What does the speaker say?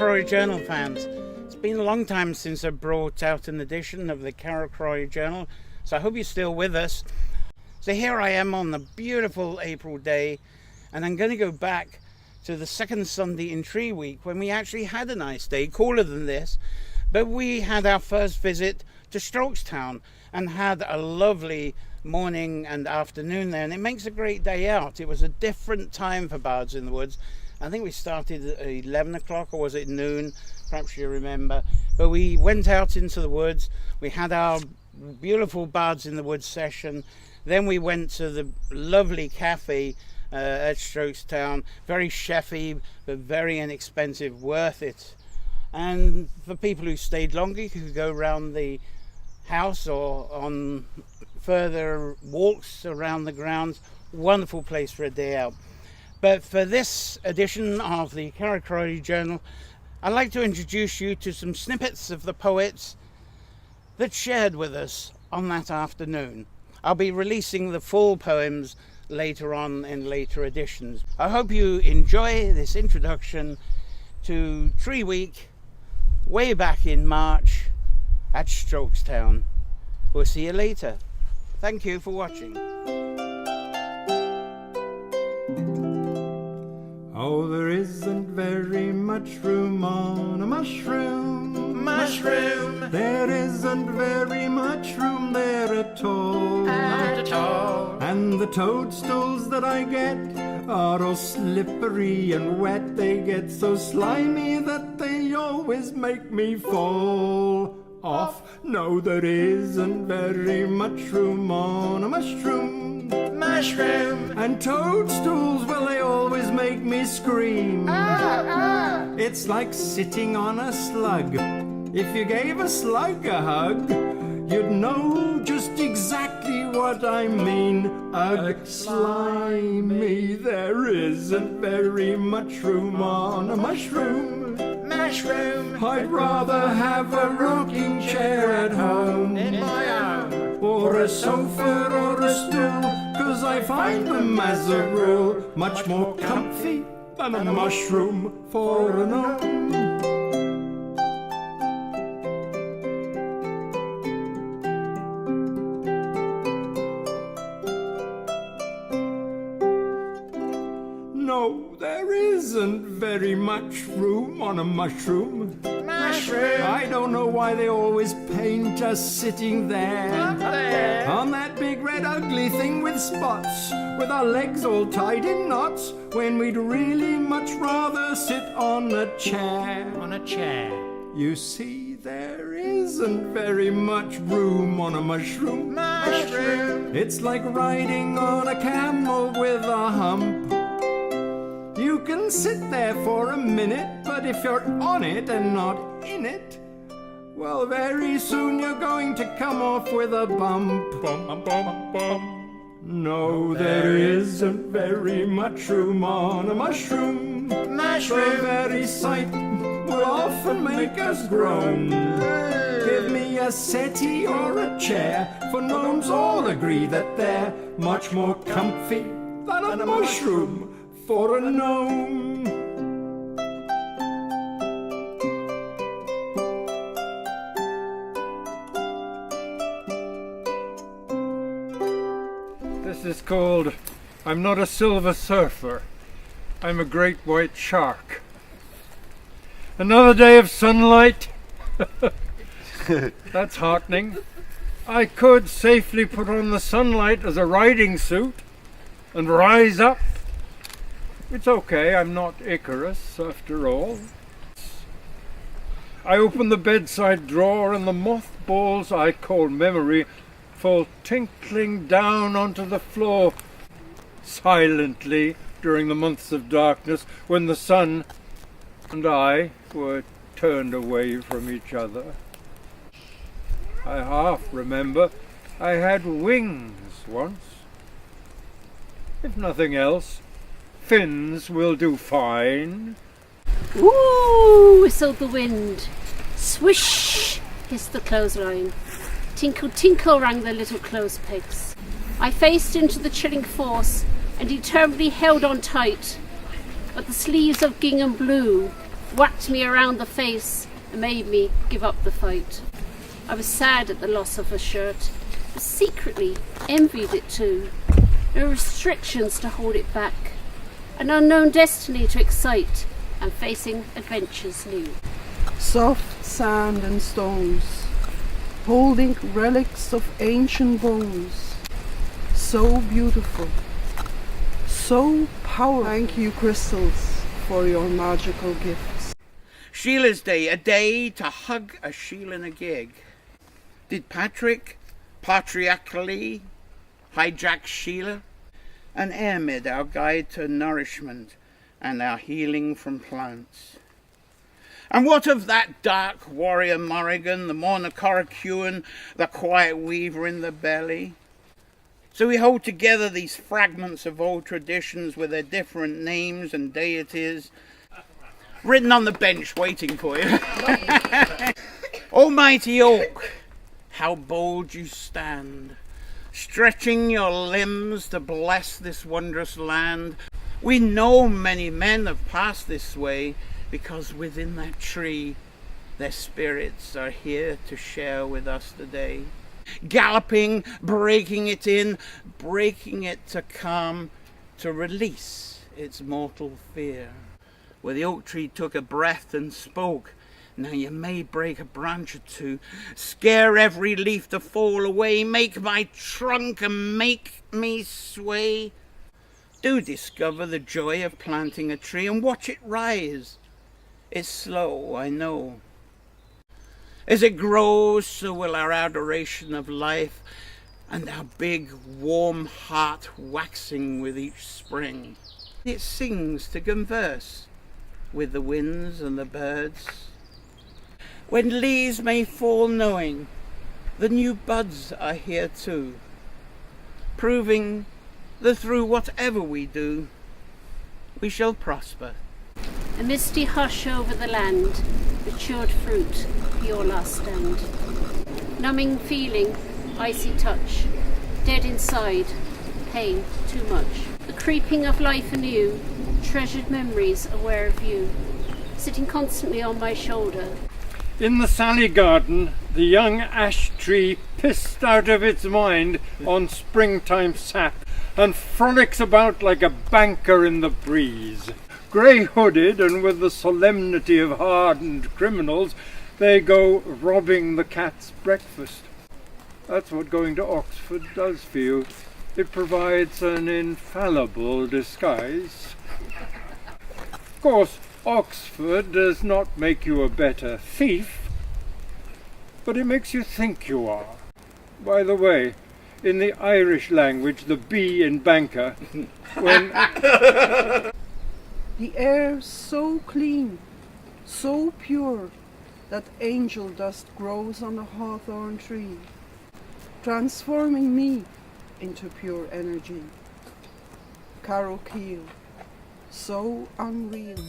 Carrowcrory Journal fans. It's been a long time since I brought out an edition of the Carrowcrory Journal, so I hope you're still with us. So here I am on the beautiful April day, and I'm going to go back to the second Sunday in Tree Week when we actually had a nice day, cooler than this, but we had our first visit to Strokestown and had a lovely morning and afternoon there, and it makes a great day out. It was a different time for Bards in the Woods. I think we started at 11 o'clock, or was it noon? Perhaps you remember. But we went out into the woods. We had our beautiful Bards in the Woods session. Then we went to the lovely cafe at Strokestown. Very chefy, but very inexpensive, worth it. And for people who stayed longer, you could go around the house or on further walks around the grounds. Wonderful place for a day out. But for this edition of the Carrowcrory Journal, I'd like to introduce you to some snippets of the poets that shared with us on that afternoon. I'll be releasing the full poems later on in later editions. I hope you enjoy this introduction to Tree Week way back in March at Strokestown. We'll see you later. Thank you for watching. Oh, there isn't very much room on a mushroom. Mushroom. There isn't very much room there at all. At all. And the toadstools that I get are all slippery and wet. They get so slimy that they always make me fall off. No, there isn't very much room on a mushroom. Mushroom. And toadstools, well, they always make me scream. It's like sitting on a slug. If you gave a slug a hug, you'd know just exactly what I mean. Ugh, slimy, there isn't very much room on a mushroom. Mushroom. I'd rather have a rocking chair at home, In my own. or a sofa or a stool, 'cause I find them as a rule much more comfy than a mushroom for a gnome. No, there isn't very much room on a mushroom. Mushroom. I don't know why they always paint us sitting there on that big red ugly thing with spots, with our legs all tied in knots, when we'd really much rather sit on a chair. On a chair. You see, there isn't very much room on a mushroom. Mushroom. It's like riding on a camel with a hump. You can sit there for a minute, but if you're on it and not in it, well, very soon you're going to come off with a bump. Bum, bum, bum. No, there isn't very much room on a mushroom. Mushroom. The very sight will often make us groan. Give me a settee or a chair, for gnomes all agree that they're much more comfy than a mushroom for a gnome. This is called I'm Not a Silver Surfer, I'm a Great White Shark. Another day of sunlight. That's heartening. I could safely put on the sunlight as a riding suit and rise up. It's okay, I'm not Icarus after all. I open the bedside drawer and the mothballs I call memory fall tinkling down onto the floor silently during the months of darkness when the sun and I were turned away from each other. I half remember I had wings once. If nothing else, fins will do fine. Ooh, whistled the wind. Swish, hissed the clothesline. Tinkle, tinkle rang the little clothes pegs. I faced into the chilling force and determinedly held on tight. But the sleeves of gingham blue whacked me around the face and made me give up the fight. I was sad at the loss of a shirt, but secretly envied it too. No restrictions to hold it back, an unknown destiny to excite, and facing adventures new. Soft sand and stones, holding relics of ancient bones. So beautiful, so powerful. Thank you, crystals, for your magical gifts. Sheila's Day, a day to hug a Sheila in a gig. Did Patrick patriarchally hijack Sheila? An Airmid, our guide to nourishment and our healing from plants. And what of that dark warrior Morrigan, the mourner Carrowcrory, the quiet weaver in the belly? So we hold together these fragments of old traditions with their different names and deities, written on the bench waiting for you. Almighty oak, how bold you stand, stretching your limbs to bless this wondrous land. We know many men have passed this way, because within that tree their spirits are here to share with us today. Galloping, breaking it in, breaking it to calm, to release its mortal fear. Where the oak tree took a breath and spoke, now you may break a branch or two, scare every leaf to fall away, make my trunk and make me sway. Do discover the joy of planting a tree and watch it rise. It's slow, I know. As it grows, so will our adoration of life and our big, warm heart waxing with each spring. It sings to converse with the winds and the birds. When leaves may fall knowing the new buds are here too, proving that through whatever we do, we shall prosper. A misty hush over the land, matured fruit, your last stand. Numbing feeling, icy touch, dead inside, pain too much. The creeping of life anew, treasured memories aware of you, sitting constantly on my shoulder. In the Sally garden, the young ash tree pissed out of its mind on springtime sap and frolics about like a banker in the breeze. Grey-hooded and with the solemnity of hardened criminals, they go robbing the cat's breakfast. That's what going to Oxford does for you. It provides an infallible disguise. Of course, Oxford does not make you a better thief, but it makes you think you are. By the way, in the Irish language, the B in banker, when... The air so clean, so pure, that angel dust grows on the hawthorn tree, transforming me into pure energy. Carrowcrory, so unreal.